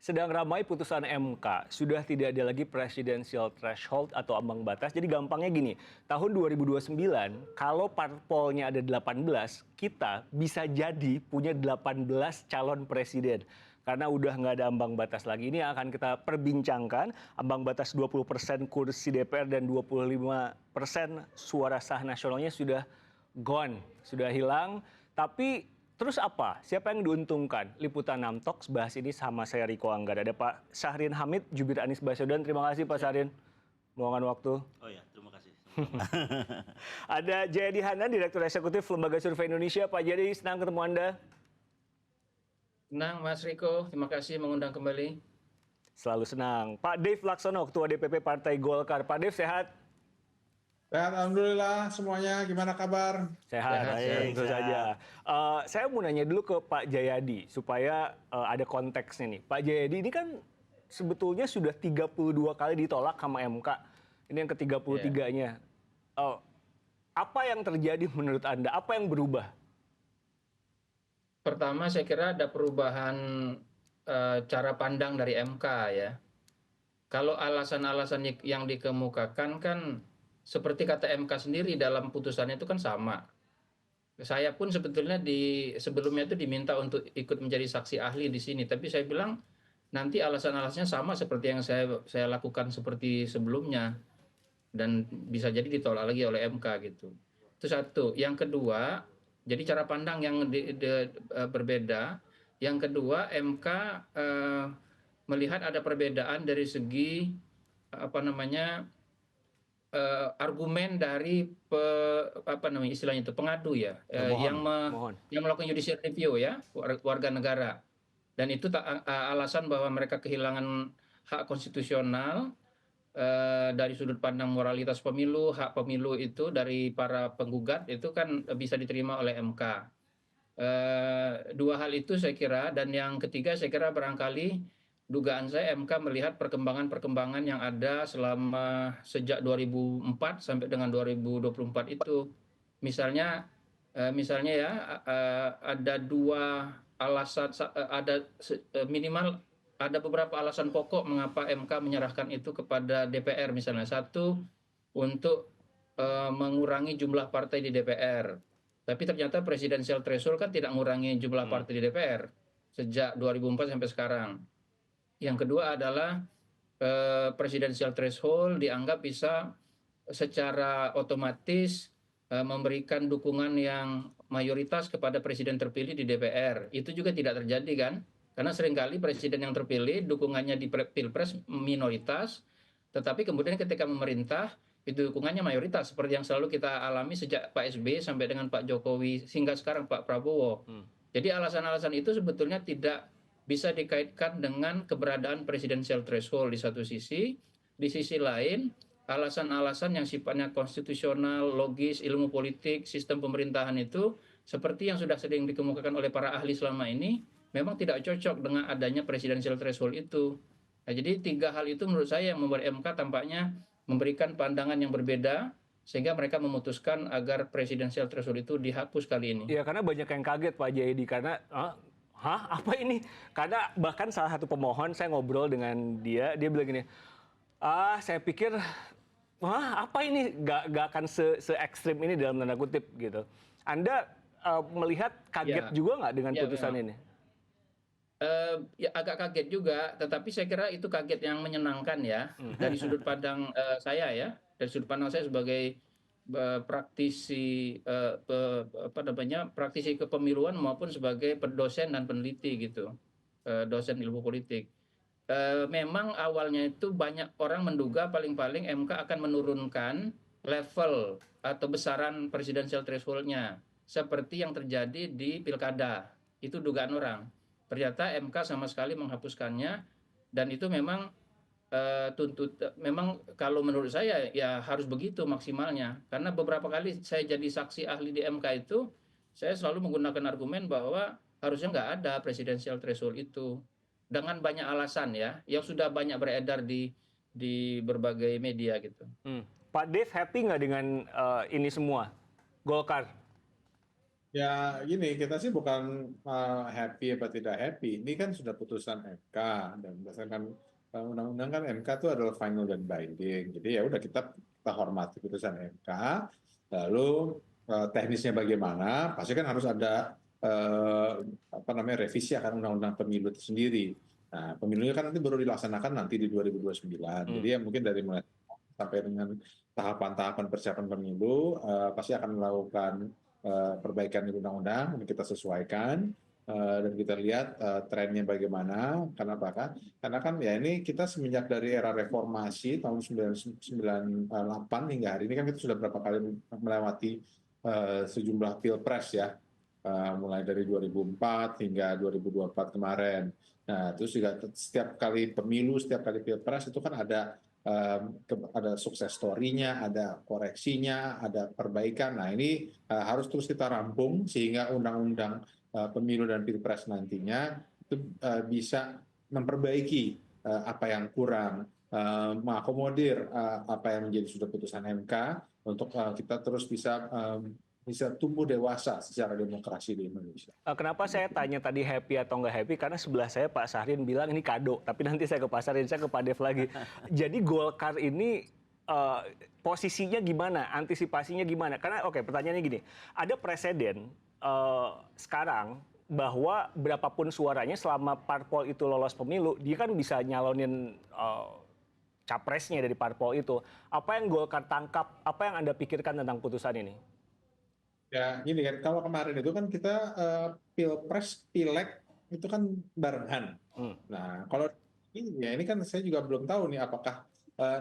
Sedang ramai putusan MK, sudah tidak ada lagi presidential threshold atau ambang batas. Jadi gampangnya gini, tahun 2029 kalau parpolnya ada 18, kita bisa jadi punya 18 calon presiden. Karena udah nggak ada ambang batas lagi. Ini akan kita perbincangkan, ambang batas 20% kursi DPR dan 25% suara sah nasionalnya sudah gone, sudah hilang. Tapi terus apa? Siapa yang diuntungkan? Liputan 6 Talks bahas ini sama saya Riko Anggara. Ada Pak Syahrin Hamid, jubir Anies Baswedan. Terima kasih Pak Syahrin meluangkan waktu. Oh ya, terima kasih. Ada Jayadi Hanan, Direktur Eksekutif Lembaga Survei Indonesia. Pak Jayadi, senang ketemu Anda. Senang Mas Riko, terima kasih mengundang kembali. Selalu senang. Pak Dave Laksono, Ketua DPP Partai Golkar. Pak Dave, sehat? Sehat, alhamdulillah semuanya. Gimana kabar? Sehat, tentu saja. Saya mau nanya dulu ke Pak Jayadi, supaya ada konteksnya nih. Pak Jayadi ini kan sebetulnya sudah 32 kali ditolak sama MK. Ini yang ke-33-nya. Apa yang terjadi menurut Anda? Apa yang berubah? Pertama, saya kira ada perubahan cara pandang dari MK ya. Kalau alasan-alasan yang dikemukakan kan seperti kata MK sendiri dalam putusannya itu kan sama. Saya pun sebetulnya sebelumnya itu diminta untuk ikut menjadi saksi ahli di sini, tapi saya bilang nanti alasan-alasannya sama seperti yang saya lakukan seperti sebelumnya dan bisa jadi ditolak lagi oleh MK gitu. Itu satu. Yang kedua, jadi cara pandang yang berbeda. Yang kedua, MK melihat ada perbedaan dari segi argumen dari istilahnya itu pengadu ya, yang melakukan judicial review ya, warga negara, dan itu alasan bahwa mereka kehilangan hak konstitusional dari sudut pandang moralitas pemilu, hak pemilu itu dari para penggugat itu kan bisa diterima oleh MK. Dua hal itu saya kira, dan yang ketiga saya kira barangkali dugaan saya MK melihat perkembangan-perkembangan yang ada sejak 2004 sampai dengan 2024 itu. Misalnya ya ada dua alasan, minimal ada beberapa alasan pokok mengapa MK menyerahkan itu kepada DPR. Misalnya satu, untuk mengurangi jumlah partai di DPR. Tapi ternyata presidensial threshold kan tidak mengurangi jumlah partai di DPR sejak 2004 sampai sekarang. Yang kedua adalah presidensial threshold dianggap bisa secara otomatis memberikan dukungan yang mayoritas kepada presiden terpilih di DPR. Itu juga tidak terjadi kan? Karena seringkali presiden yang terpilih dukungannya di Pilpres minoritas, tetapi kemudian ketika memerintah itu dukungannya mayoritas, seperti yang selalu kita alami sejak Pak SBY sampai dengan Pak Jokowi hingga sekarang Pak Prabowo. Jadi alasan-alasan itu sebetulnya tidak bisa dikaitkan dengan keberadaan presidensial threshold di satu sisi. Di sisi lain, alasan-alasan yang sifatnya konstitusional, logis, ilmu politik, sistem pemerintahan itu seperti yang sudah sering dikemukakan oleh para ahli selama ini, memang tidak cocok dengan adanya presidensial threshold itu. Nah, jadi tiga hal itu menurut saya yang membuat MK tampaknya memberikan pandangan yang berbeda, sehingga mereka memutuskan agar presidensial threshold itu dihapus kali ini. Ya, karena banyak yang kaget Pak Jayadi, karena apa ini? Karena bahkan salah satu pemohon, saya ngobrol dengan dia bilang gini, saya pikir, apa ini? Gak akan se-ekstrim ini dalam tanda kutip gitu. Anda melihat kaget juga nggak dengan putusan ini? Ya agak kaget juga, tetapi saya kira itu kaget yang menyenangkan ya, dari sudut pandang saya ya, dari sudut pandang saya sebagai praktisi praktisi kepemiluan maupun sebagai dosen dan peneliti gitu, dosen ilmu politik. Memang awalnya itu banyak orang menduga paling-paling MK akan menurunkan level atau besaran presidensial threshold-nya seperti yang terjadi di pilkada. Itu dugaan orang. Ternyata MK sama sekali menghapuskannya, dan itu memang memang kalau menurut saya ya harus begitu maksimalnya, karena beberapa kali saya jadi saksi ahli di MK itu saya selalu menggunakan argumen bahwa harusnya nggak ada presidensial threshold itu dengan banyak alasan ya yang sudah banyak beredar di berbagai media gitu. Pak Dev happy nggak dengan ini semua Golkar? Ya, gini, kita sih bukan happy apa tidak happy. Ini kan sudah putusan MK dan berdasarkan undang-undang kan MK itu adalah final dan binding. Jadi ya udah kita hormati putusan MK. Lalu teknisnya bagaimana? Pasti kan harus ada apa namanya revisi akan undang-undang pemilu itu sendiri. Nah, pemilunya kan nanti baru dilaksanakan nanti di 2029. Jadi ya mungkin dari mulai sampai dengan tahapan-tahapan persiapan pemilu pasti akan melakukan perbaikan di undang-undang, ini kita sesuaikan dan kita lihat trennya bagaimana. Karena kan ya ini kita semenjak dari era reformasi tahun 1998 hingga hari ini kan kita sudah berapa kali melewati sejumlah pilpres ya, mulai dari 2004 hingga 2024 kemarin. Nah, terus juga setiap kali pemilu, setiap kali pilpres itu kan ada sukses story-nya, ada koreksinya, ada perbaikan. Nah, ini harus terus kita rampung sehingga undang-undang pemilu dan pilpres nantinya itu bisa memperbaiki apa yang kurang, mengakomodir apa yang menjadi sudah putusan MK untuk kita terus bisa tumbuh dewasa secara demokrasi di Indonesia. Kenapa saya tanya tadi happy atau nggak happy? Karena sebelah saya Pak Syahrin bilang ini kado, tapi nanti saya ke Pak Syahrin, saya ke Pak Dev lagi. Jadi Golkar ini posisinya gimana? Antisipasinya gimana? Karena oke, pertanyaannya gini, ada presiden sekarang bahwa berapapun suaranya selama parpol itu lolos pemilu, dia kan bisa nyalonin capresnya dari parpol itu. Apa yang Golkar tangkap? Apa yang Anda pikirkan tentang putusan ini? Ya, gini kan, kalau kemarin itu kan kita pilpres, pileg itu kan barengan. Nah, kalau ini kan saya juga belum tahu nih apakah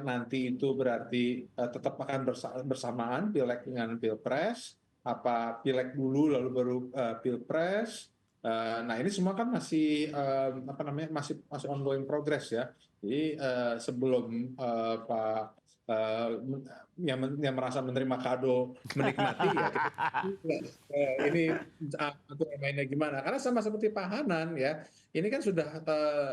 nanti itu berarti tetap akan bersamaan pileg dengan pilpres, apa pileg dulu lalu baru pilpres. Nah, ini semua kan masih apa namanya masih ongoing progress ya. Jadi sebelum Pak yang merasa menerima kado menikmati ya ini atur mainnya gimana, karena sama seperti Pak Hanan ya, ini kan sudah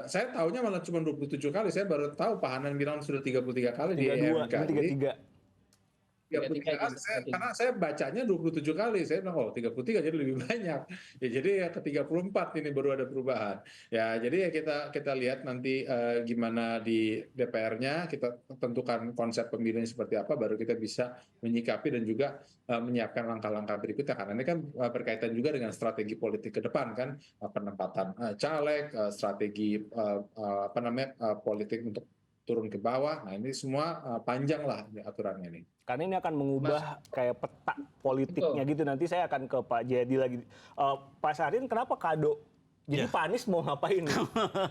saya tahunya malah cuma 27 kali, saya baru tahu Pak Hanan bilang sudah 33 kali di 32, MK. ini 33. Karena saya bacanya 27 kali, saya bilang, oh 33 jadi lebih banyak. Ya, jadi ya ke 34 ini baru ada perubahan. Ya, jadi ya kita lihat nanti gimana di DPR-nya, kita tentukan konsep pemilihan seperti apa, baru kita bisa menyikapi dan juga menyiapkan langkah-langkah berikutnya. Karena ini kan berkaitan juga dengan strategi politik ke depan kan, penempatan caleg, strategi apa namanya politik untuk turun ke bawah. Nah, ini semua panjang lah aturannya ini. Karena ini akan mengubah kayak peta politiknya gitu. Nanti saya akan ke Pak Jayadi lagi. Pak Syahrin, kenapa kado? Jadi Pak Anies mau ngapain?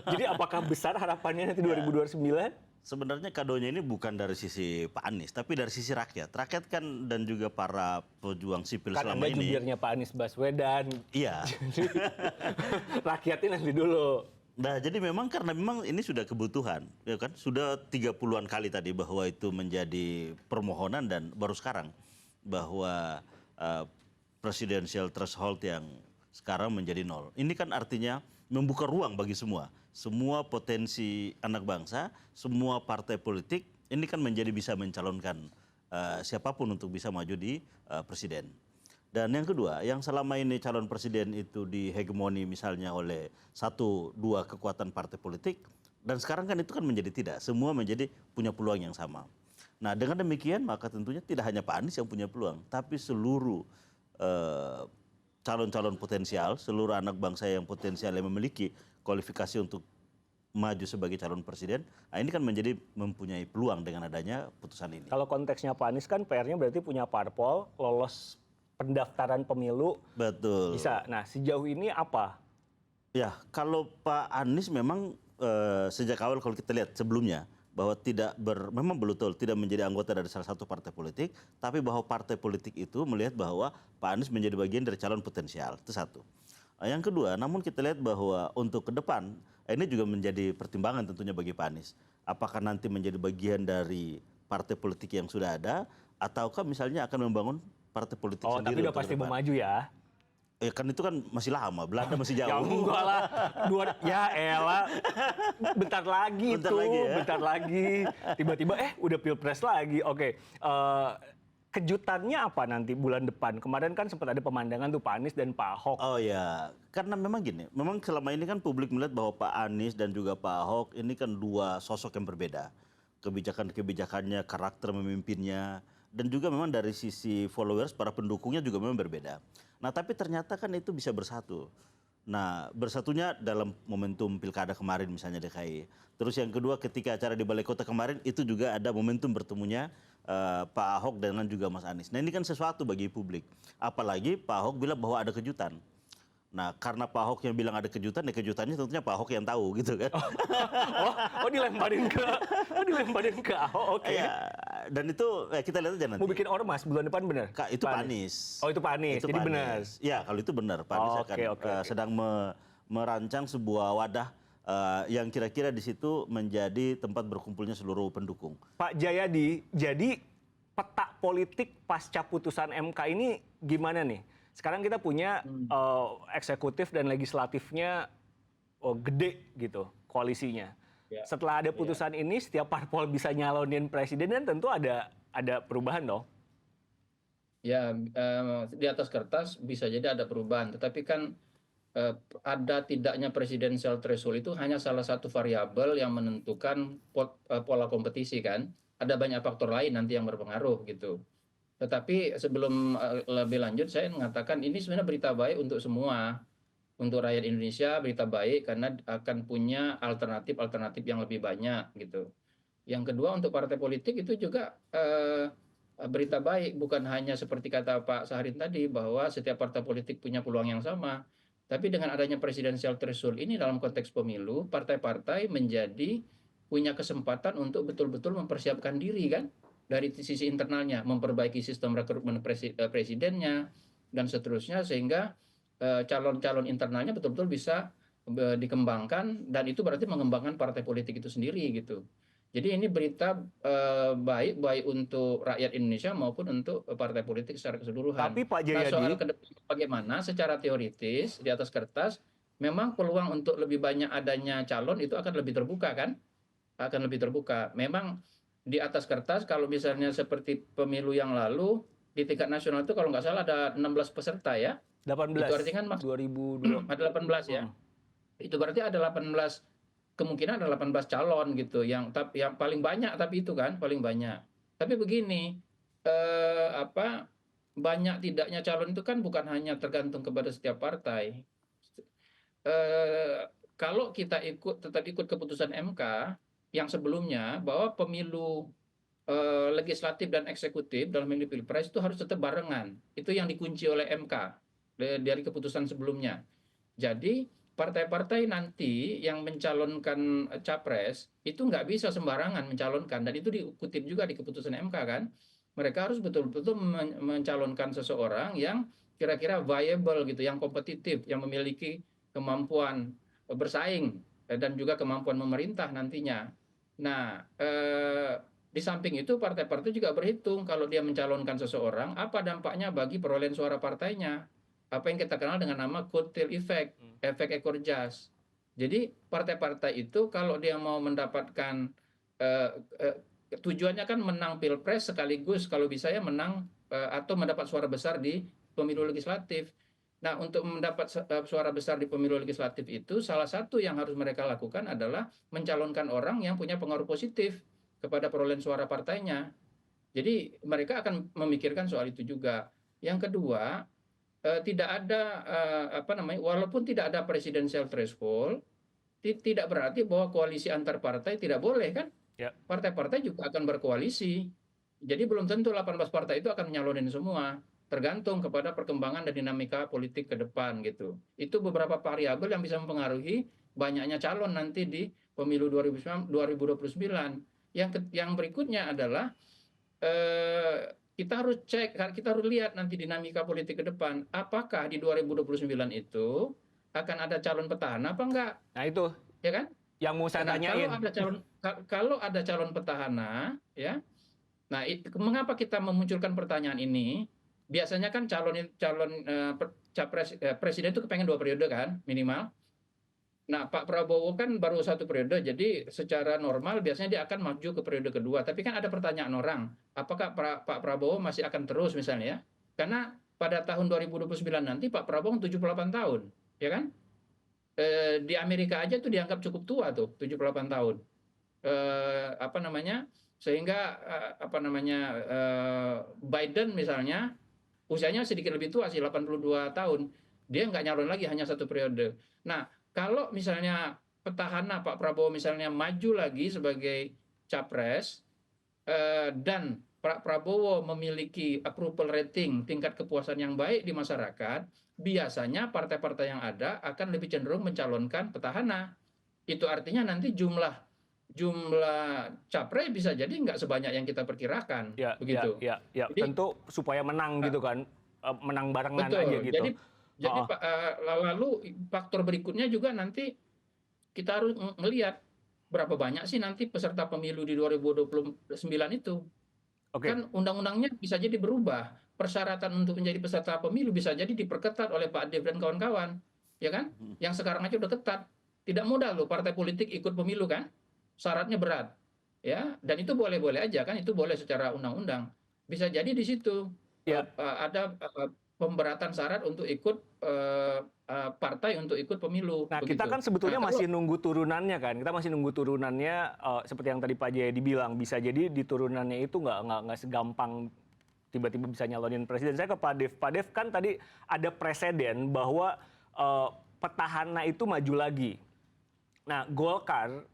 Jadi apakah besar harapannya nanti 2029? Sebenarnya kadonya ini bukan dari sisi Pak Anies, tapi dari sisi rakyat. Rakyat kan dan juga para pejuang sipil Kan selama Anda ini. jubirnya Pak Anies Baswedan. Iya. Rakyatnya nanti dulu. Nah, jadi karena memang ini sudah kebutuhan, ya kan? Sudah 30-an kali tadi bahwa itu menjadi permohonan dan baru sekarang bahwa presidential threshold yang sekarang menjadi 0. Ini kan artinya membuka ruang bagi semua. Semua potensi anak bangsa, semua partai politik ini kan menjadi bisa mencalonkan siapapun untuk bisa maju di presiden. Dan yang kedua, yang selama ini calon presiden itu dihegemoni misalnya oleh 1-2 kekuatan partai politik, dan sekarang kan itu kan menjadi tidak, semua menjadi punya peluang yang sama. Nah, dengan demikian maka tentunya tidak hanya Pak Anies yang punya peluang, tapi seluruh calon-calon potensial, seluruh anak bangsa yang potensial yang memiliki kualifikasi untuk maju sebagai calon presiden, nah ini kan mempunyai peluang dengan adanya putusan ini. Kalau konteksnya Pak Anies kan PR-nya berarti punya parpol, lolos pendaftaran pemilu. Betul. Bisa. Nah, sejauh ini apa? Ya, kalau Pak Anies memang sejak awal kalau kita lihat sebelumnya bahwa memang betul tidak menjadi anggota dari salah satu partai politik, tapi bahwa partai politik itu melihat bahwa Pak Anies menjadi bagian dari calon potensial. Itu satu. Yang kedua, namun kita lihat bahwa untuk ke depan ini juga menjadi pertimbangan tentunya bagi Pak Anies. Apakah nanti menjadi bagian dari partai politik yang sudah ada, ataukah misalnya akan membangun partai politik sendiri. Tapi udah pasti mau maju ya? Ya kan itu kan masih lama, Belanda masih jauh. Ya enggak lah, ya elah, bentar lagi. Bentar lagi. Tiba-tiba udah pilpres lagi. Oke, kejutannya apa nanti bulan depan? Kemarin kan sempat ada pemandangan tuh Pak Anies dan Pak Ahok. Oh ya, karena memang gini, memang selama ini kan publik melihat bahwa Pak Anies dan juga Pak Ahok ini kan dua sosok yang berbeda. Kebijakan-kebijakannya, karakter memimpinnya, dan juga memang dari sisi followers, para pendukungnya juga memang berbeda. Nah tapi ternyata kan itu bisa bersatu. Nah bersatunya dalam momentum pilkada kemarin misalnya DKI. Terus yang kedua ketika acara di Balai Kota kemarin itu juga ada momentum bertemunya Pak Ahok dengan juga Mas Anies. Nah ini kan sesuatu bagi publik. Apalagi Pak Ahok bilang bahwa ada kejutan. Nah karena Pak Ahok yang bilang ada kejutan, ya kejutannya tentunya Pak Ahok yang tahu gitu kan. Dilemparin ke Ahok, oke. Ya, dan itu kita lihat aja nanti. Mau bikin ormas bulan depan benar? Kak, itu Pak Anies. Oh itu Pak Anies, Itu jadi Pak benar. Anies. Ya kalau itu benar, Pak Anies akan sedang merancang sebuah wadah yang kira-kira di situ menjadi tempat berkumpulnya seluruh pendukung. Pak Jayadi, jadi peta politik pasca putusan MK ini gimana nih? Sekarang kita punya eksekutif dan legislatifnya gede gitu koalisinya. Ya. Setelah ada putusan ini, setiap parpol bisa nyalonin presiden dan tentu ada perubahan dong. Ya, di atas kertas bisa jadi ada perubahan, tetapi kan ada tidaknya presidensial threshold itu hanya salah satu variabel yang menentukan pola kompetisi kan. Ada banyak faktor lain nanti yang berpengaruh gitu. Tetapi sebelum lebih lanjut saya mengatakan ini sebenarnya berita baik untuk semua. Untuk rakyat Indonesia berita baik karena akan punya alternatif yang lebih banyak gitu. Yang kedua untuk partai politik itu juga berita baik, bukan hanya seperti kata Pak Saharin tadi bahwa setiap partai politik punya peluang yang sama. Tapi dengan adanya presidensial threshold ini dalam konteks pemilu, partai-partai menjadi punya kesempatan untuk betul-betul mempersiapkan diri kan dari sisi internalnya, memperbaiki sistem rekrutmen presidennya dan seterusnya sehingga calon-calon internalnya betul-betul bisa dikembangkan dan itu berarti mengembangkan partai politik itu sendiri gitu. Jadi ini berita baik untuk rakyat Indonesia maupun untuk partai politik secara keseluruhan. Tapi Pak Jayadi, soal bagaimana secara teoritis di atas kertas memang peluang untuk lebih banyak adanya calon itu akan lebih terbuka kan? Akan lebih terbuka. Memang di atas kertas kalau misalnya seperti pemilu yang lalu di tingkat nasional itu kalau nggak salah ada 16 peserta ya. 18. Itu artinya kan 2020. ada 18 ya. Itu berarti ada 18 kemungkinan ada 18 calon gitu yang paling banyak tapi itu kan paling banyak. Tapi begini banyak tidaknya calon itu kan bukan hanya tergantung kepada setiap partai. Kalau kita tetap ikut keputusan MK yang sebelumnya bahwa pemilu legislatif dan eksekutif dalam pemilu pilpres itu harus tetap barengan. Itu yang dikunci oleh MK dari keputusan sebelumnya. Jadi partai-partai nanti yang mencalonkan capres itu nggak bisa sembarangan mencalonkan dan itu dikutip juga di keputusan MK kan. Mereka harus betul-betul mencalonkan seseorang yang kira-kira viable gitu, yang kompetitif, yang memiliki kemampuan bersaing dan juga kemampuan memerintah nantinya. Nah, di samping itu partai-partai juga berhitung kalau dia mencalonkan seseorang apa dampaknya bagi perolehan suara partainya. Apa yang kita kenal dengan nama coattail effect, efek ekor jas. Jadi partai-partai itu kalau dia mau mendapatkan tujuannya kan menang pilpres sekaligus kalau bisa ya menang atau mendapat suara besar di pemilu legislatif. Nah untuk mendapat suara besar di pemilu legislatif itu salah satu yang harus mereka lakukan adalah mencalonkan orang yang punya pengaruh positif kepada perolehan suara partainya. Jadi mereka akan memikirkan soal itu juga. Yang kedua, tidak ada walaupun tidak ada presidensial threshold, tidak berarti bahwa koalisi antar partai tidak boleh kan? Ya. Partai-partai juga akan berkoalisi. Jadi belum tentu 18 partai itu akan nyalonin semua, tergantung kepada perkembangan dan dinamika politik ke depan gitu. Itu beberapa variabel yang bisa mempengaruhi banyaknya calon nanti di pemilu 2029. Yang berikutnya adalah kita harus cek, kita harus lihat nanti dinamika politik ke depan. Apakah di 2029 itu akan ada calon petahana apa enggak? Nah itu, ya kan? Yang mau saya tanyain. Kalau ada calon petahana, ya. Nah, mengapa kita memunculkan pertanyaan ini? Biasanya kan calon presiden itu kepengen 2 periode kan minimal. Nah, Pak Prabowo kan baru 1 periode, jadi secara normal biasanya dia akan maju ke periode kedua. Tapi kan ada pertanyaan orang, apakah Pak Prabowo masih akan terus misalnya ya? Karena pada tahun 2029 nanti Pak Prabowo 78 tahun, ya kan? Di Amerika aja tuh dianggap cukup tua tuh, 78 tahun. Apa namanya? Sehingga apa namanya, Biden misalnya usianya sedikit lebih tua sih, 82 tahun. Dia nggak nyalon lagi, hanya 1 periode. Nah, kalau misalnya petahana Pak Prabowo misalnya maju lagi sebagai capres, dan Pak Prabowo memiliki approval rating, tingkat kepuasan yang baik di masyarakat, biasanya partai-partai yang ada akan lebih cenderung mencalonkan petahana. Itu artinya nanti jumlah jumlah capres bisa jadi nggak sebanyak yang kita perkirakan, Ya, ya, begitu. ya, ya. Jadi Tentu supaya menang gitu kan, menang barengan aja betul. gitu. Jadi Heeh. lalu faktor berikutnya juga nanti kita harus melihat berapa banyak sih nanti peserta pemilu di 2029 itu. Oke. Kan undang-undangnya bisa jadi berubah. Persyaratan untuk menjadi peserta pemilu bisa jadi diperketat oleh Pak Dev dan kawan-kawan. Ya kan? Yang sekarang aja udah ketat. Tidak mudah loh partai politik ikut pemilu kan? Syaratnya berat. Ya, dan itu boleh-boleh aja kan, itu boleh secara undang-undang. Bisa jadi di situ Ya, ada pemberatan syarat untuk ikut partai untuk ikut pemilu nah kita begitu. kan sebetulnya Nah, kalau masih nunggu turunannya kan. Kita masih nunggu turunannya, seperti yang tadi Pak Jayadi bilang, bisa jadi di turunannya itu nggak segampang tiba-tiba bisa nyalonin presiden. Saya ke Pak Dev. Pak Dev kan tadi ada preseden bahwa petahana itu maju lagi. Nah, Golkar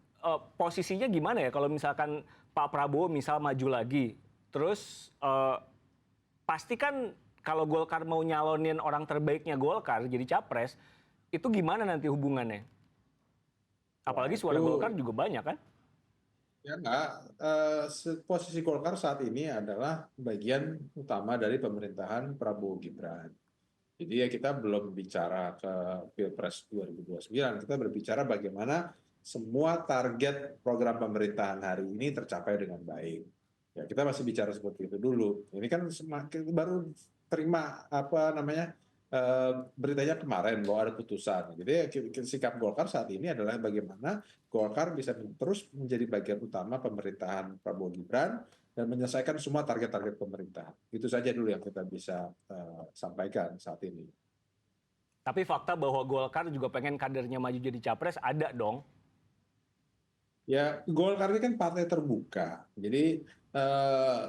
posisinya gimana ya kalau misalkan Pak Prabowo misal maju lagi, terus pasti kan kalau Golkar mau nyalonin orang terbaiknya Golkar jadi capres, itu gimana nanti hubungannya? Wah, Apalagi suara itu Golkar juga banyak kan? ya enggak. Posisi Golkar saat ini adalah bagian utama dari pemerintahan Prabowo Gibran. Jadi ya kita belum bicara ke Pilpres 2029, kita berbicara bagaimana semua target program pemerintahan hari ini tercapai dengan baik. Ya kita masih bicara seperti itu dulu. Ini kan semakin baru terima apa namanya beritanya kemarin bahwa ada putusan. Jadi ya, sikap Golkar saat ini adalah bagaimana Golkar bisa terus menjadi bagian utama pemerintahan Prabowo Gibran dan menyelesaikan semua target-target pemerintah. Itu saja dulu yang kita bisa sampaikan saat ini. Tapi fakta bahwa Golkar juga pengen kadernya maju jadi capres ada dong. Ya, Golkar ini kan partai terbuka. Jadi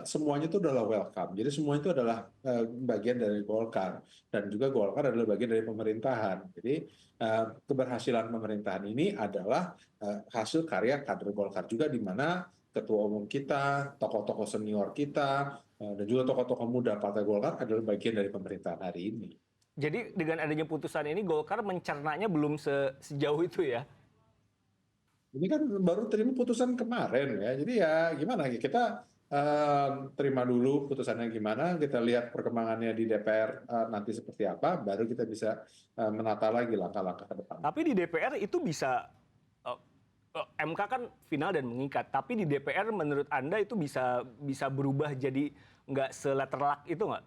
semuanya itu adalah welcome. Jadi semua itu adalah bagian dari Golkar dan juga Golkar adalah bagian dari pemerintahan. Jadi keberhasilan pemerintahan ini adalah hasil karya kader Golkar juga di mana ketua umum kita, tokoh-tokoh senior kita, dan juga tokoh-tokoh muda Partai Golkar adalah bagian dari pemerintahan hari ini. Jadi dengan adanya putusan ini Golkar mencernanya belum sejauh itu ya. Ini kan baru terima putusan kemarin ya, jadi ya gimana ya, kita terima dulu putusannya gimana, kita lihat perkembangannya di DPR nanti seperti apa, baru kita bisa menata lagi langkah-langkah ke depan. Tapi di DPR itu bisa MK kan final dan mengikat, tapi di DPR menurut Anda itu bisa berubah jadi nggak seleterlak itu nggak?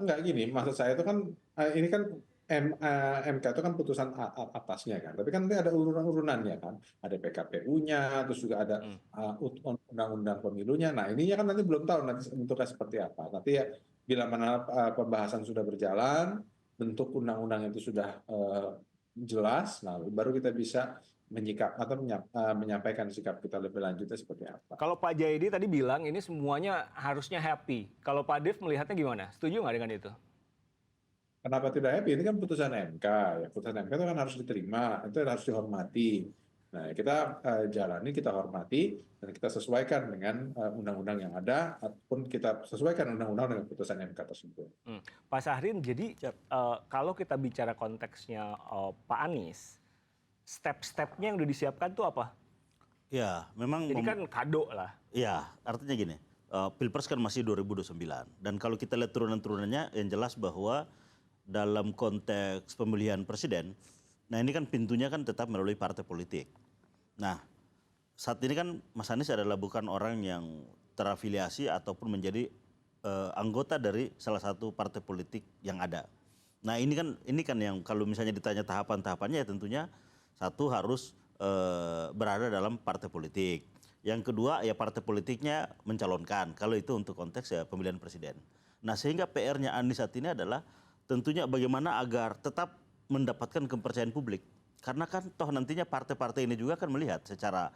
Nggak gini, maksud saya itu kan ini kan MK itu kan putusan atasnya kan, tapi kan nanti ada urunan-urunannya kan, ada PKPU-nya, terus juga ada undang-undang pemilunya. Nah ininya kan nanti belum tahu nanti bentuknya seperti apa. Nanti ya bila mana pembahasan sudah berjalan, bentuk undang-undang itu sudah jelas, nah baru kita bisa menyikap atau menyampaikan sikap kita lebih lanjutnya seperti apa. Kalau Pak Jayadi tadi bilang ini semuanya harusnya happy. Kalau Pak Dev melihatnya gimana? Setuju nggak dengan itu? Kenapa tidak happy? Ini kan putusan MK, ya putusan MK itu kan harus diterima, itu harus dihormati. Nah, kita jalani, kita hormati, dan kita sesuaikan dengan undang-undang yang ada, ataupun kita sesuaikan undang-undang dengan putusan MK tersebut. Pak Syahrin, jadi kalau kita bicara konteksnya Pak Anies, step-stepnya yang udah disiapkan tuh apa? Ya, memang Jadi kan kado lah. ya, artinya gini, Pilpres kan masih 2029 dan kalau kita lihat turunan-turunannya yang jelas bahwa dalam konteks pemilihan presiden, nah ini kan pintunya kan tetap melalui partai politik. Nah, saat ini kan Mas Anies adalah bukan orang yang terafiliasi ataupun menjadi anggota dari salah satu partai politik yang ada. Nah ini kan yang kalau misalnya ditanya tahapan-tahapannya ya tentunya satu harus berada dalam partai politik. Yang kedua ya partai politiknya mencalonkan kalau itu untuk konteks ya pemilihan presiden. Nah sehingga PR-nya Anies saat ini adalah tentunya bagaimana agar tetap mendapatkan kepercayaan publik. Karena kan toh nantinya partai-partai ini juga akan melihat secara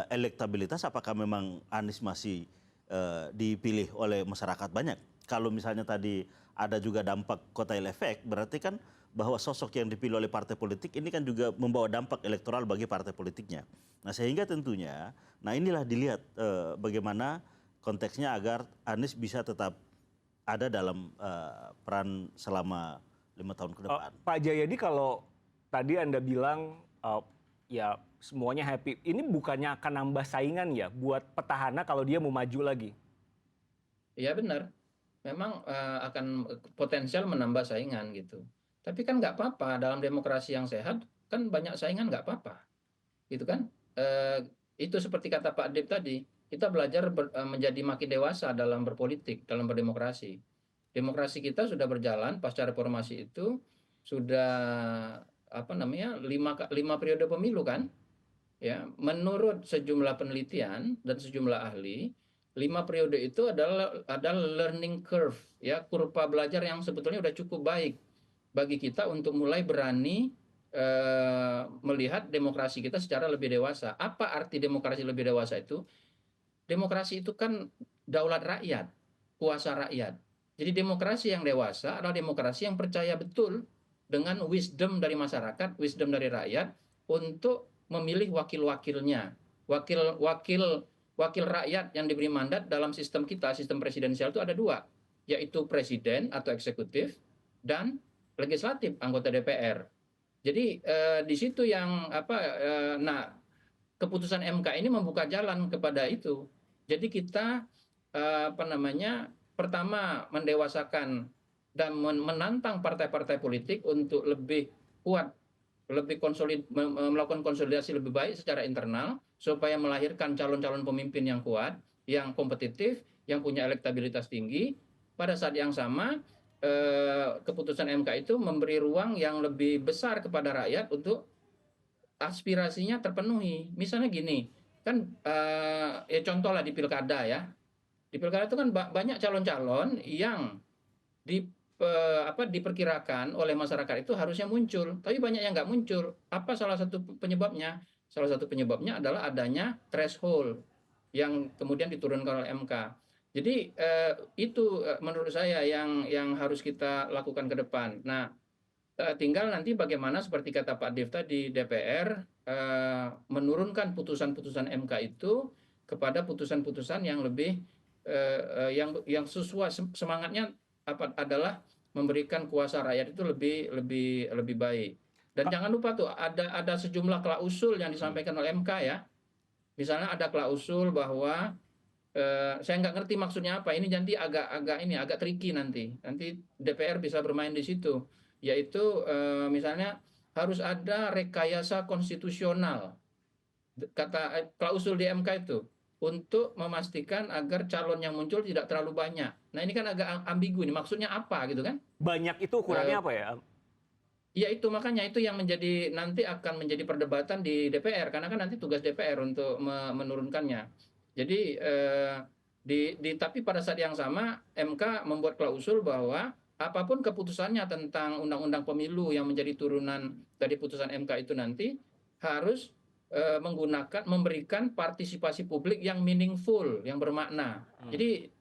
elektabilitas apakah memang Anies masih dipilih oleh masyarakat banyak. Kalau misalnya tadi ada juga dampak kotel efek, berarti kan bahwa sosok yang dipilih oleh partai politik ini kan juga membawa dampak elektoral bagi partai politiknya. Nah sehingga tentunya, nah inilah dilihat bagaimana konteksnya agar Anies bisa tetap ada dalam peran selama 5 tahun ke depan. Pak Jayadi, kalau tadi Anda bilang ya semuanya happy, ini bukannya akan nambah saingan ya buat petahana kalau dia mau maju lagi? Iya benar, memang akan potensial menambah saingan gitu. Tapi kan nggak apa-apa, dalam demokrasi yang sehat kan banyak saingan nggak apa-apa, gitu kan? Itu seperti kata Pak Dip tadi, kita belajar menjadi makin dewasa dalam berpolitik, dalam berdemokrasi. Demokrasi kita sudah berjalan pasca reformasi itu sudah apa namanya 5 periode pemilu kan? Ya, menurut sejumlah penelitian dan sejumlah ahli, 5 periode itu adalah learning curve, ya, kurva belajar yang sebetulnya sudah cukup baik bagi kita untuk mulai berani melihat demokrasi kita secara lebih dewasa. Apa arti demokrasi lebih dewasa itu? Demokrasi itu kan daulat rakyat, kuasa rakyat. Jadi demokrasi yang dewasa adalah demokrasi yang percaya betul dengan wisdom dari masyarakat, wisdom dari rakyat untuk memilih wakil-wakilnya. Wakil rakyat yang diberi mandat dalam sistem kita, sistem presidensial itu ada 2, yaitu presiden atau eksekutif dan legislatif, anggota DPR. Jadi di situ yang nah keputusan MK ini membuka jalan kepada itu. Jadi kita pertama mendewasakan dan menantang partai-partai politik untuk lebih kuat, lebih melakukan konsolidasi lebih baik secara internal supaya melahirkan calon-calon pemimpin yang kuat, yang kompetitif, yang punya elektabilitas tinggi. Pada saat yang sama keputusan MK itu memberi ruang yang lebih besar kepada rakyat untuk aspirasinya terpenuhi. Misalnya gini, kan ya contoh lah di pilkada ya. Di pilkada itu kan banyak calon-calon yang diperkirakan oleh masyarakat itu harusnya muncul, tapi banyak yang nggak muncul. Apa salah satu penyebabnya? Salah satu penyebabnya adalah adanya threshold yang kemudian diturunkan oleh MK. Jadi itu menurut saya yang harus kita lakukan ke depan. Nah, tinggal nanti bagaimana seperti kata Pak Dev tadi, DPR menurunkan putusan-putusan MK itu kepada putusan-putusan yang lebih yang sesuai semangatnya adalah memberikan kuasa rakyat itu lebih baik. Dan jangan lupa tuh ada sejumlah klausul yang disampaikan oleh MK ya. Misalnya ada klausul bahwa saya nggak ngerti maksudnya apa. Ini nanti agak tricky nanti. Nanti DPR bisa bermain di situ. Yaitu misalnya harus ada rekayasa konstitusional. Kata klausul di MK itu untuk memastikan agar calon yang muncul tidak terlalu banyak. Nah ini kan agak ambigu nih, maksudnya apa gitu kan? Banyak itu ukurannya apa ya? Ya itu makanya itu yang nanti akan menjadi perdebatan di DPR karena kan nanti tugas DPR untuk menurunkannya. Jadi tapi pada saat yang sama MK membuat klausul bahwa apapun keputusannya tentang undang-undang pemilu yang menjadi turunan dari putusan MK itu nanti harus memberikan partisipasi publik yang meaningful, yang bermakna. Jadi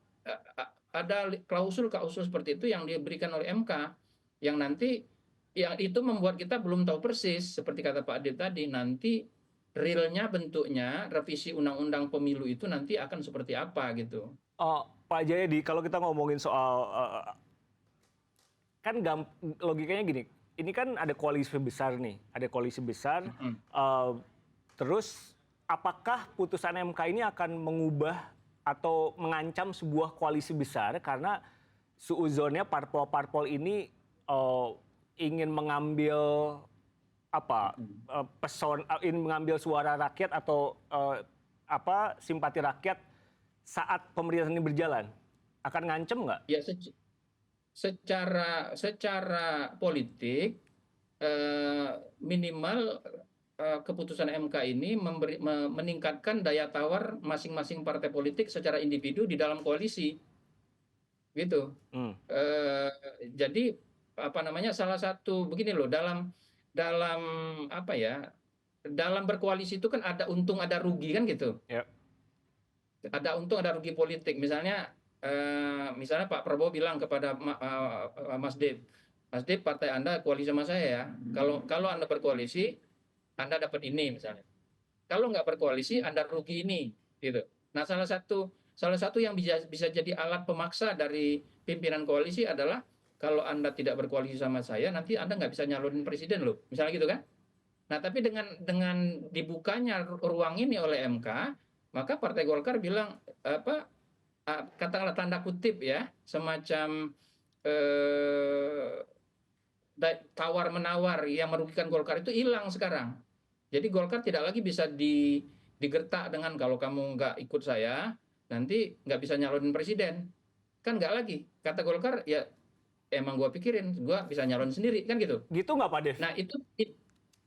ada klausul-klausul seperti itu yang diberikan oleh MK yang nanti yang itu membuat kita belum tahu persis seperti kata Pak Adib tadi nanti realnya bentuknya revisi undang-undang pemilu itu nanti akan seperti apa gitu. Pak Jayadi, kalau kita ngomongin soal kan logikanya gini, ini kan ada koalisi besar nih, ada koalisi besar. Terus apakah putusan MK ini akan mengubah atau mengancam sebuah koalisi besar karena suuzonnya parpol-parpol ini ingin mengambil ingin mengambil suara rakyat atau simpati rakyat saat pemerintahan ini berjalan, akan ngancem nggak? Ya secara politik minimal keputusan MK ini meningkatkan daya tawar masing-masing partai politik secara individu di dalam koalisi, gitu. Hmm. Jadi apa namanya, salah satu begini loh, dalam apa ya, dalam berkoalisi itu kan ada untung ada rugi kan gitu. Ya. Ada untung ada rugi politik. Misalnya Pak Prabowo bilang kepada Mas Dev, Mas Dev, partai Anda koalisi sama saya ya. Kalau Anda berkoalisi, Anda dapat ini misalnya. Kalau nggak berkoalisi, Anda rugi ini, gitu. Nah, salah satu yang bisa jadi alat pemaksa dari pimpinan koalisi adalah kalau Anda tidak berkoalisi sama saya, nanti Anda nggak bisa nyalonin presiden loh, misalnya gitu kan. Nah, tapi dengan dibukanya ruang ini oleh MK, maka Partai Golkar bilang apa, katakanlah tanda kutip ya, semacam tawar menawar yang merugikan Golkar itu hilang sekarang. Jadi Golkar tidak lagi bisa digertak dengan kalau kamu nggak ikut saya, nanti nggak bisa nyalonin presiden. Kan nggak lagi. Kata Golkar, ya emang gue pikirin, gue bisa nyalon sendiri, kan gitu. Gitu nggak Pak Dev? Nah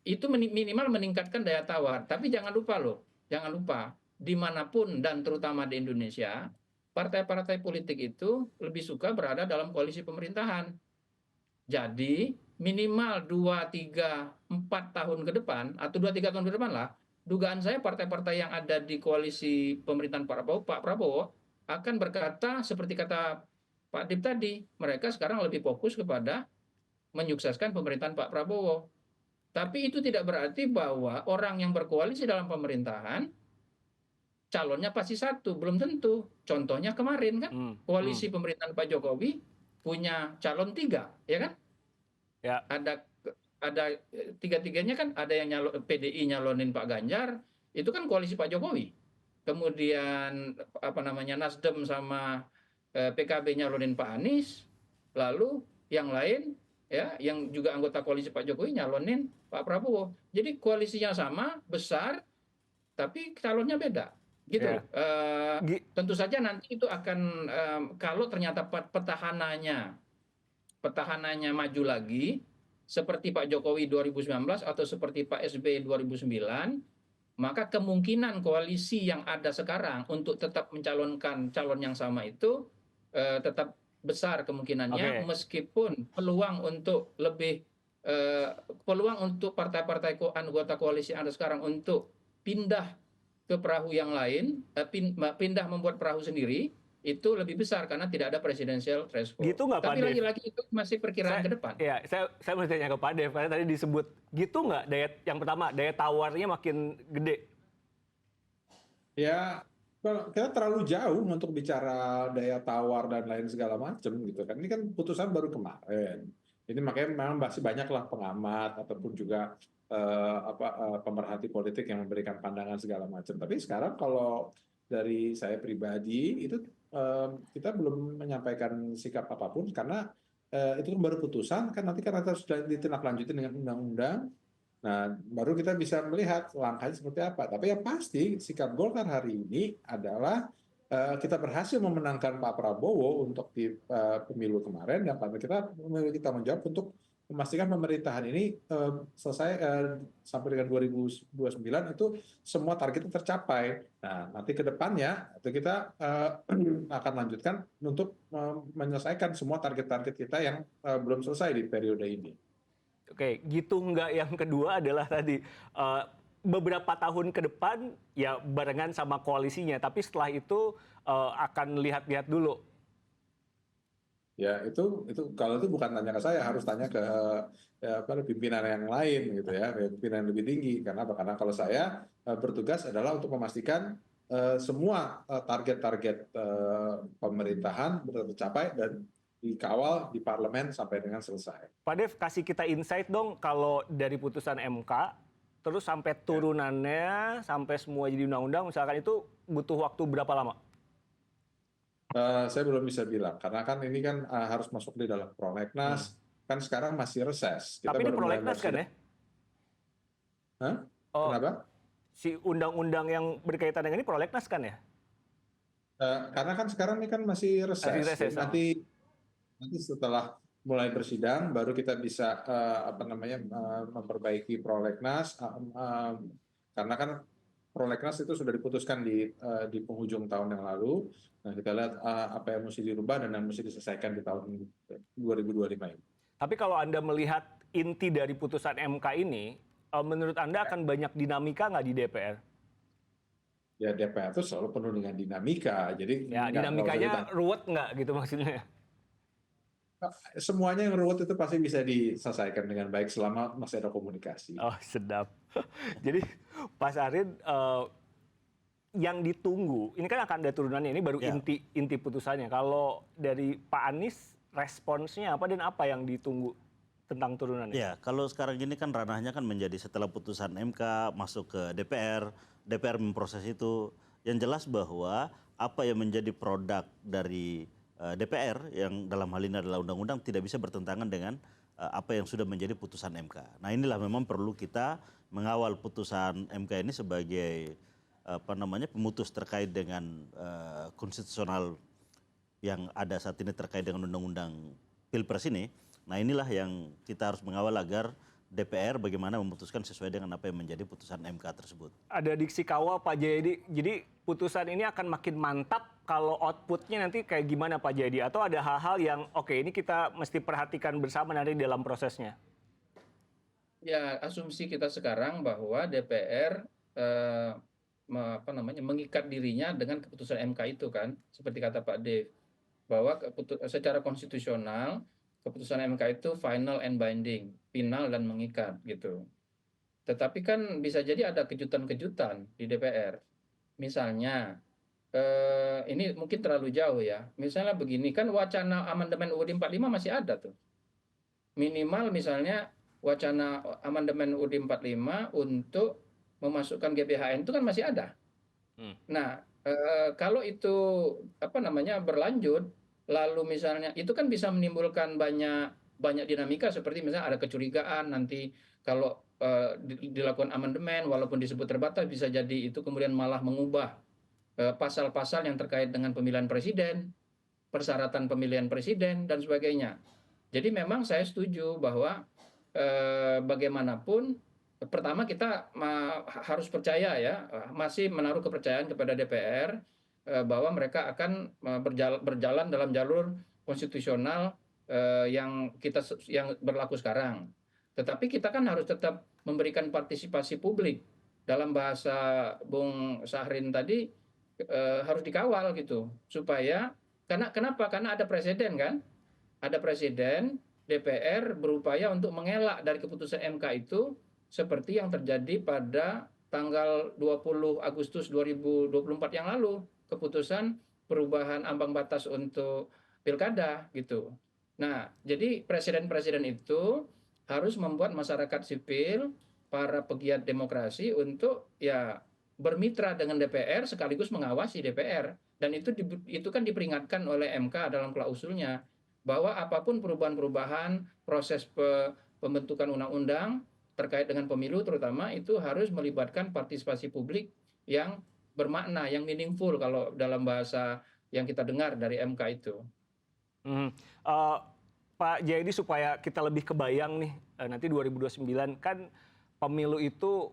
itu minimal meningkatkan daya tawar. Tapi jangan lupa, dimanapun dan terutama di Indonesia, partai-partai politik itu lebih suka berada dalam koalisi pemerintahan. Jadi minimal 2, 3, 4 tahun ke depan atau 2, 3 tahun ke depan lah, dugaan saya partai-partai yang ada di koalisi pemerintahan Pak Prabowo akan berkata seperti kata Pak Dip tadi, mereka sekarang lebih fokus kepada menyukseskan pemerintahan Pak Prabowo. Tapi itu tidak berarti bahwa orang yang berkoalisi dalam pemerintahan calonnya pasti satu, belum tentu. Contohnya kemarin kan, koalisi pemerintahan Pak Jokowi punya calon 3, ya kan? Ya. Ada tiga-tiganya kan, ada yang PDI nyalonin Pak Ganjar, itu kan koalisi Pak Jokowi. Kemudian apa namanya, Nasdem sama PKB nyalonin Pak Anies, lalu yang lain ya yang juga anggota koalisi Pak Jokowi nyalonin Pak Prabowo. Jadi koalisinya sama, besar, tapi calonnya beda. Gitu. Ya. Tentu saja nanti itu akan kalau ternyata petahananya maju lagi seperti Pak Jokowi 2019 atau seperti Pak SBY 2009, maka kemungkinan koalisi yang ada sekarang untuk tetap mencalonkan calon yang sama itu tetap besar kemungkinannya, meskipun peluang untuk partai-partai anggota koalisi yang ada sekarang untuk pindah ke perahu yang lain, pindah membuat perahu sendiri, itu lebih besar karena tidak ada presidensial threshold. Gitu nggak, Pak Tapi Dev? lagi-lagi itu masih perkiraan ke depan. Ya, saya mau tanya ke Pak Dev, karena tadi disebut gitu nggak, yang pertama daya tawarnya makin gede. Ya, kita terlalu jauh untuk bicara daya tawar dan lain segala macam gitu kan. Ini kan putusan baru kemarin. Ini makanya memang masih banyaklah pengamat ataupun juga pemerhati politik yang memberikan pandangan segala macam. Tapi sekarang kalau dari saya pribadi itu kita belum menyampaikan sikap apapun karena itu kan baru putusan, kan nanti kan sudah ditindaklanjuti dengan undang-undang. Nah, baru kita bisa melihat langkahnya seperti apa. Tapi yang pasti sikap Golkar hari ini adalah kita berhasil memenangkan Pak Prabowo untuk di pemilu kemarin, dan kita memiliki tanggung jawab untuk memastikan pemerintahan ini selesai sampai dengan 2029 itu semua targetnya tercapai. Nah, nanti ke depannya itu kita akan lanjutkan untuk menyelesaikan semua target-target kita yang belum selesai di periode ini. Oke, gitu nggak. Yang kedua adalah tadi beberapa tahun ke depan ya barengan sama koalisinya, tapi setelah itu akan lihat-lihat dulu. Ya itu kalau itu bukan tanya ke saya, harus tanya ke pimpinan yang lain gitu ya, pimpinan yang lebih tinggi. Karena apa? Karena kalau saya bertugas adalah untuk memastikan semua target-target pemerintahan tercapai dan dikawal di parlemen sampai dengan selesai. Pak Dev, kasih kita insight dong, kalau dari putusan MK, terus sampai turunannya, sampai semua jadi undang-undang, misalkan itu butuh waktu berapa lama? Saya belum bisa bilang, karena kan ini kan harus masuk di dalam prolegnas, kan sekarang masih reses. Tapi ini prolegnas kan ya? Hah? Oh, kenapa? si undang-undang yang berkaitan dengan ini prolegnas kan ya? Karena kan sekarang ini kan masih reses. Masih reses, Nanti Nanti setelah mulai bersidang, baru kita bisa memperbaiki prolegnas, karena kan prolegnas itu sudah diputuskan di penghujung tahun yang lalu. Nah, kita lihat apa yang mesti dirubah dan yang mesti diselesaikan di tahun 2025 ini. Tapi kalau Anda melihat inti dari putusan MK ini, menurut Anda akan banyak dinamika nggak di DPR? Ya, DPR itu selalu penuh dengan dinamika. Jadi Ya, nggak usah dinamikanya ditanya. ruwet nggak gitu maksudnya? Semuanya yang ruwet itu pasti bisa diselesaikan dengan baik selama masih ada komunikasi. Oh, sedap. Jadi, Pak Sarin, yang ditunggu, ini kan akan ada turunannya, ini baru Ya. inti putusannya. Kalau dari Pak Anies, responsnya apa dan apa yang ditunggu tentang turunannya? Ya, kalau sekarang ini kan ranahnya kan menjadi setelah putusan MK masuk ke DPR, DPR memproses itu. Yang jelas bahwa apa yang menjadi produk dari DPR yang dalam hal ini adalah undang-undang tidak bisa bertentangan dengan apa yang sudah menjadi putusan MK. Nah, inilah memang perlu kita mengawal putusan MK ini sebagai pemutus terkait dengan konstitusional yang ada saat ini terkait dengan undang-undang Pilpres ini. Nah, inilah yang kita harus mengawal agar DPR bagaimana memutuskan sesuai dengan apa yang menjadi putusan MK tersebut. Ada diksi kawal Pak Jayadi, jadi putusan ini akan makin mantap kalau outputnya nanti kayak gimana Pak Jayadi? Atau ada hal-hal yang oke, ini kita mesti perhatikan bersama nanti dalam prosesnya? Ya, asumsi kita sekarang bahwa DPR mengikat dirinya dengan keputusan MK itu kan, seperti kata Pak Dev, bahwa secara konstitusional keputusan MK itu final and binding, final dan mengikat gitu. Tetapi kan bisa jadi ada kejutan-kejutan di DPR. Misalnya, ini mungkin terlalu jauh ya. Misalnya begini, kan wacana amandemen UUD 45 masih ada tuh. Minimal misalnya wacana amandemen UUD 45 untuk memasukkan GBHN itu kan masih ada. Nah, kalau itu berlanjut, lalu misalnya itu kan bisa menimbulkan banyak dinamika seperti misalnya ada kecurigaan nanti kalau dilakukan amandemen walaupun disebut terbatas bisa jadi itu kemudian malah mengubah pasal-pasal yang terkait dengan pemilihan presiden, persyaratan pemilihan presiden dan sebagainya. Jadi memang saya setuju bahwa bagaimanapun pertama kita harus percaya ya, masih menaruh kepercayaan kepada DPR bahwa mereka akan berjalan dalam jalur konstitusional yang berlaku sekarang. Tetapi kita kan harus tetap memberikan partisipasi publik. Dalam bahasa Bung Syahrin tadi harus dikawal gitu supaya kenapa? Karena ada presiden kan? Ada presiden, DPR berupaya untuk mengelak dari keputusan MK itu seperti yang terjadi pada tanggal 20 Agustus 2024 yang lalu, keputusan perubahan ambang batas untuk pilkada gitu. Nah, jadi presiden-presiden itu harus membuat masyarakat sipil, para pegiat demokrasi untuk ya bermitra dengan DPR sekaligus mengawasi DPR. Dan itu kan diperingatkan oleh MK dalam klausulnya bahwa apapun perubahan-perubahan proses pembentukan undang-undang terkait dengan pemilu terutama itu harus melibatkan partisipasi publik yang bermakna, yang meaningful kalau dalam bahasa yang kita dengar dari MK itu. Pak Jayadi, supaya kita lebih kebayang nih, nanti 2029 kan pemilu itu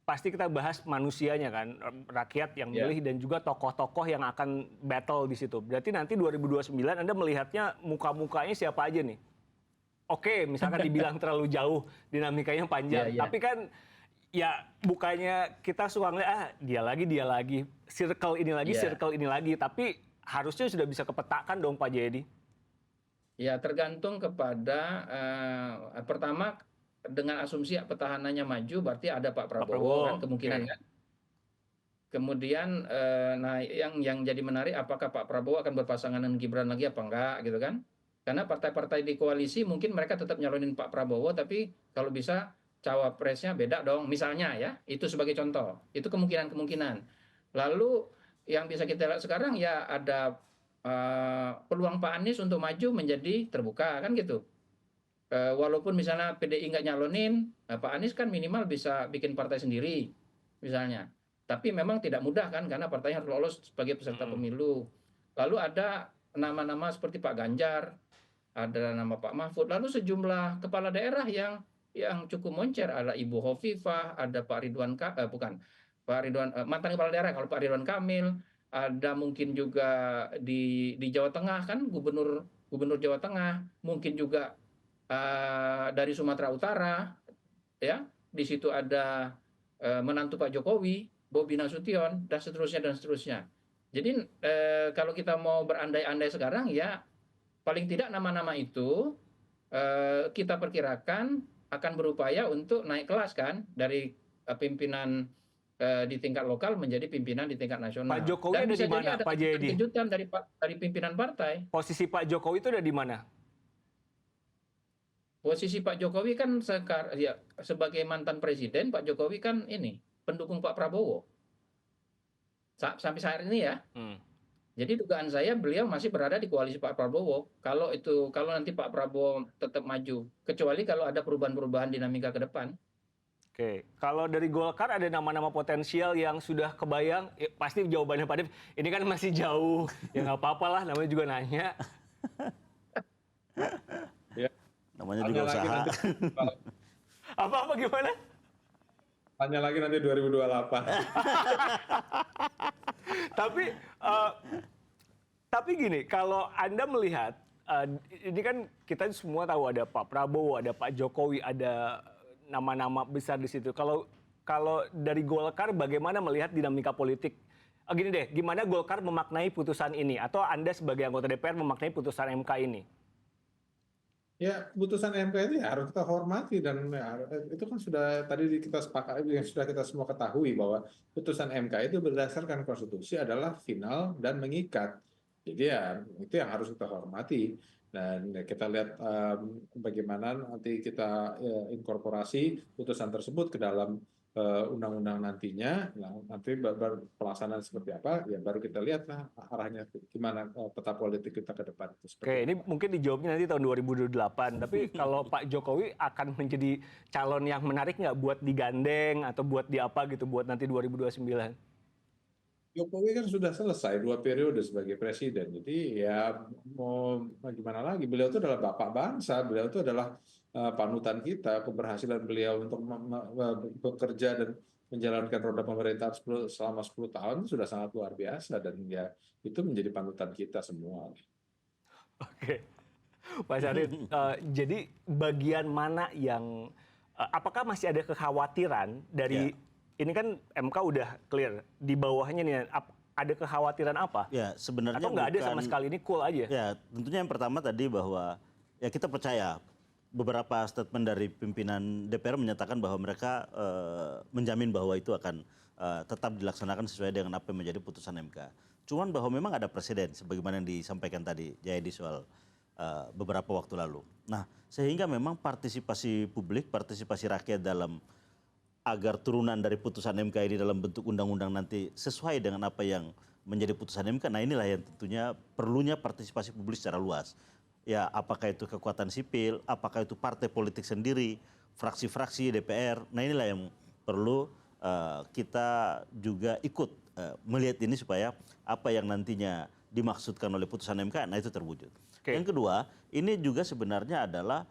pasti kita bahas manusianya kan, rakyat yang milih dan juga tokoh-tokoh yang akan battle di situ. Berarti nanti 2029 Anda melihatnya muka-mukanya siapa aja nih? Oke, misalkan dibilang terlalu jauh, dinamikanya panjang. Tapi kan ya bukannya kita suka ngeliat, dia lagi, circle ini lagi. Tapi harusnya sudah bisa kepetakan dong Pak Jayadi. Ya tergantung kepada, pertama dengan asumsi petahananya maju berarti ada Pak Prabowo kan kemungkinan kan. Kemudian nah yang jadi menarik apakah Pak Prabowo akan berpasangan dengan Gibran lagi apa enggak gitu kan. Karena partai-partai di koalisi mungkin mereka tetap nyalonin Pak Prabowo tapi kalau bisa cawapresnya beda dong misalnya ya. Itu sebagai contoh. Itu kemungkinan-kemungkinan. Lalu yang bisa kita lihat sekarang ya ada peluang Pak Anies untuk maju menjadi terbuka kan gitu. Walaupun misalnya PDI nggak nyalonin, Pak Anies kan minimal bisa bikin partai sendiri, misalnya. Tapi memang tidak mudah kan, karena partainya harus lolos sebagai peserta pemilu. Lalu ada nama-nama seperti Pak Ganjar, ada nama Pak Mahfud, lalu sejumlah kepala daerah yang cukup moncer, ada Ibu Hovifah, ada Pak bukan Pak Ridwan, mantan kepala daerah kalau Pak Ridwan Kamil, ada mungkin juga di Jawa Tengah kan gubernur gubernur Jawa Tengah, mungkin juga dari Sumatera Utara, ya di situ ada menantu Pak Jokowi, Bobi Nasution, dan seterusnya dan seterusnya. Jadi kalau kita mau berandai-andai sekarang ya paling tidak nama-nama itu kita perkirakan akan berupaya untuk naik kelas kan dari pimpinan di tingkat lokal menjadi pimpinan di tingkat nasional. Pak Jokowi Dan ada bisa di jadi mana, ada Pak Jayadi? kejutan dari pimpinan partai. Posisi Pak Jokowi itu ada di mana? Posisi Pak Jokowi kan ya, sebagai mantan presiden, Pak Jokowi kan ini pendukung Pak Prabowo sampai saat ini ya. Jadi dugaan saya beliau masih berada di koalisi Pak Prabowo. Kalau nanti Pak Prabowo tetap maju, kecuali kalau ada perubahan-perubahan dinamika ke depan. Oke, kalau dari Golkar ada nama-nama potensial yang sudah kebayang, pasti jawabannya Pak Dev, ini kan masih jauh, ya nggak apa-apa lah, namanya juga nanya. Ya, Namanya tanya juga lagi usaha. nanti. Apa-apa gimana? Tanya lagi nanti 2028. Tapi gini, kalau Anda melihat, ini kan kita semua tahu ada Pak Prabowo, ada Pak Jokowi, ada nama-nama besar di situ. Kalau dari Golkar bagaimana melihat dinamika politik? Gini deh, gimana Golkar memaknai putusan ini? Atau Anda sebagai anggota DPR memaknai putusan MK ini? Ya, putusan MK itu ya harus kita hormati dan ya, itu kan sudah tadi kita sepakati, yang sudah kita semua ketahui bahwa putusan MK itu berdasarkan konstitusi adalah final dan mengikat. Jadi ya itu yang harus kita hormati dan ya, kita lihat bagaimana nanti kita inkorporasi putusan tersebut ke dalam undang-undang nantinya. Nah, nanti pelaksanaan seperti apa ya baru kita lihat lah arahnya gimana peta politik kita ke depan. Oke, ini mungkin dijawabnya nanti tahun 2028. Tapi kalau Pak Jokowi akan menjadi calon yang menarik nggak buat digandeng atau buat di apa gitu buat nanti 2029? Jokowi kan sudah selesai 2 periode sebagai presiden, jadi ya mau gimana lagi? Beliau itu adalah bapak bangsa, beliau itu adalah panutan kita. Keberhasilan beliau untuk bekerja dan menjalankan roda pemerintahan selama 10 tahun itu sudah sangat luar biasa dan ya itu menjadi panutan kita semua. Oke, Pak Syarif, jadi bagian mana yang, apakah masih ada kekhawatiran dari, ini kan MK udah clear, di bawahnya nih, ada kekhawatiran apa? Ya, sebenarnya atau nggak ada sama sekali, ini cool aja? Ya, tentunya yang pertama tadi bahwa ya kita percaya beberapa statement dari pimpinan DPR menyatakan bahwa mereka menjamin bahwa itu akan tetap dilaksanakan sesuai dengan apa yang menjadi putusan MK. Cuman bahwa memang ada presiden sebagaimana yang disampaikan tadi Jayadi soal beberapa waktu lalu. Nah, sehingga memang partisipasi publik, partisipasi rakyat dalam agar turunan dari putusan MK ini dalam bentuk undang-undang nanti sesuai dengan apa yang menjadi putusan MK. Nah, inilah yang tentunya perlunya partisipasi publik secara luas. Ya, apakah itu kekuatan sipil, apakah itu partai politik sendiri, fraksi-fraksi DPR. Nah, inilah yang perlu kita juga ikut melihat ini supaya apa yang nantinya dimaksudkan oleh putusan MK, nah itu terwujud. Okay. Yang kedua, ini juga sebenarnya adalah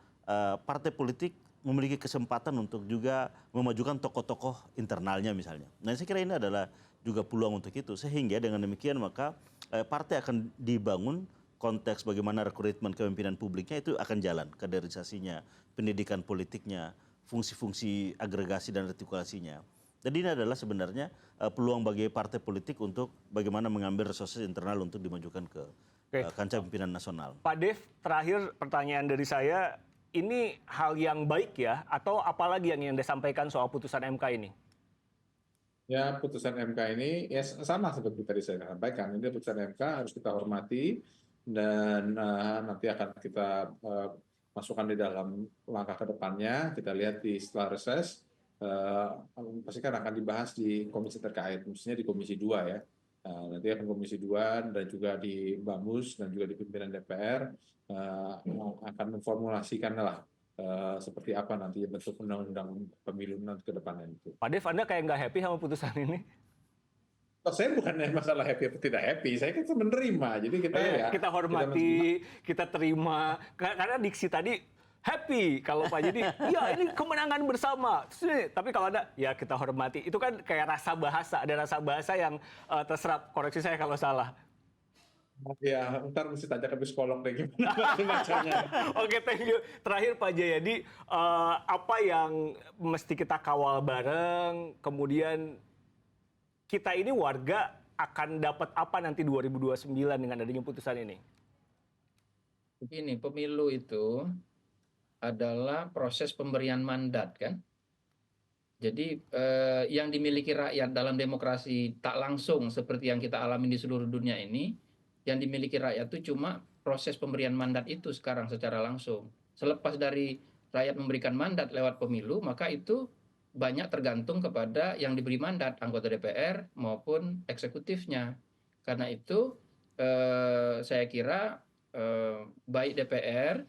partai politik memiliki kesempatan untuk juga memajukan tokoh-tokoh internalnya misalnya. Nah, saya kira ini adalah juga peluang untuk itu. Sehingga dengan demikian maka partai akan dibangun konteks bagaimana rekrutmen kepemimpinan publiknya itu akan jalan. Kaderisasinya, pendidikan politiknya, fungsi-fungsi agregasi dan artikulasinya. Jadi ini adalah sebenarnya peluang bagi partai politik untuk bagaimana mengambil resources internal untuk dimajukan ke kancah pimpinan nasional. Pak Dev, terakhir pertanyaan dari saya, ini hal yang baik ya, atau apalagi yang Anda sampaikan soal putusan MK ini? Ya, putusan MK ini ya sama seperti tadi saya sampaikan. Ini putusan MK harus kita hormati dan nanti akan kita masukkan di dalam langkah ke depannya. Kita lihat di setelah reses, pasti kan akan dibahas di komisi terkait, mestinya di komisi 2 ya. Nanti akan komisi 2 dan juga di Bamus dan juga di pimpinan DPR akan memformulasikan lah seperti apa nanti bentuk undang-undang pemilu nanti ke depannya itu. Pak Dev, Anda kayak nggak happy sama putusan ini? Saya bukannya masalah happy atau tidak happy, saya kan menerima. Jadi kita ya Kita hormati, kita terima. Karena diksi tadi happy kalau Pak Jadi, ya ini kemenangan bersama. Tapi kalau Anda, ya kita hormati. Itu kan kayak rasa bahasa, ada rasa bahasa yang terserap. Koreksi saya kalau salah. ya ntar mesti tanya ke psikolog deh gimana bacanya. Oke, thank you. Terakhir Pak Jayadi, apa yang mesti kita kawal bareng, kemudian kita ini warga akan dapat apa nanti 2029 dengan adanya putusan ini? Begini, pemilu itu adalah proses pemberian mandat kan. Jadi yang dimiliki rakyat dalam demokrasi tak langsung seperti yang kita alami di seluruh dunia ini, yang dimiliki rakyat itu cuma proses pemberian mandat itu sekarang secara langsung. Selepas dari rakyat memberikan mandat lewat pemilu, maka itu banyak tergantung kepada yang diberi mandat, anggota DPR maupun eksekutifnya. Karena itu saya kira baik DPR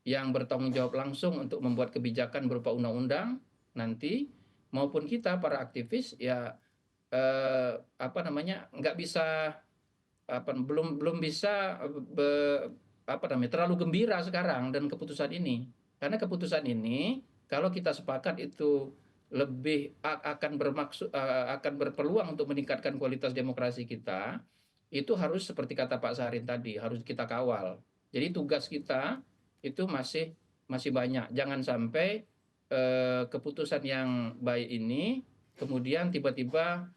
yang bertanggung jawab langsung untuk membuat kebijakan berupa undang-undang nanti, maupun kita para aktivis ya nggak bisa belum bisa terlalu gembira sekarang dan keputusan ini, karena keputusan ini kalau kita sepakat itu lebih akan berpeluang untuk meningkatkan kualitas demokrasi kita, itu harus seperti kata Pak Sarin tadi, harus kita kawal. Jadi tugas kita itu masih banyak, jangan sampai keputusan yang baik ini kemudian tiba-tiba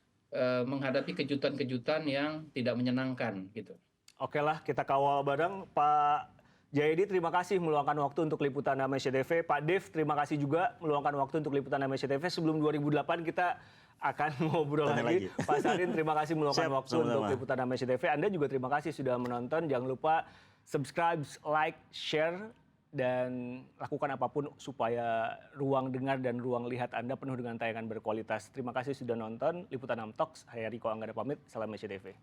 menghadapi kejutan-kejutan yang tidak menyenangkan gitu. Oke lah, kita kawal bareng. Pak Jayadi, terima kasih meluangkan waktu untuk liputan Amnesia TV. Pak Dev, terima kasih juga meluangkan waktu untuk liputan Amnesia TV. Sebelum 2008 kita akan ngobrol lagi. Pak Sarin, terima kasih meluangkan waktu untuk liputan Amnesia TV. Anda juga terima kasih sudah menonton. Jangan lupa subscribe, like, share, dan lakukan apapun supaya ruang dengar dan ruang lihat Anda penuh dengan tayangan berkualitas. Terima kasih sudah nonton. Liputan Amtalks, saya Riko Anggara pamit. Salam Amnesia TV.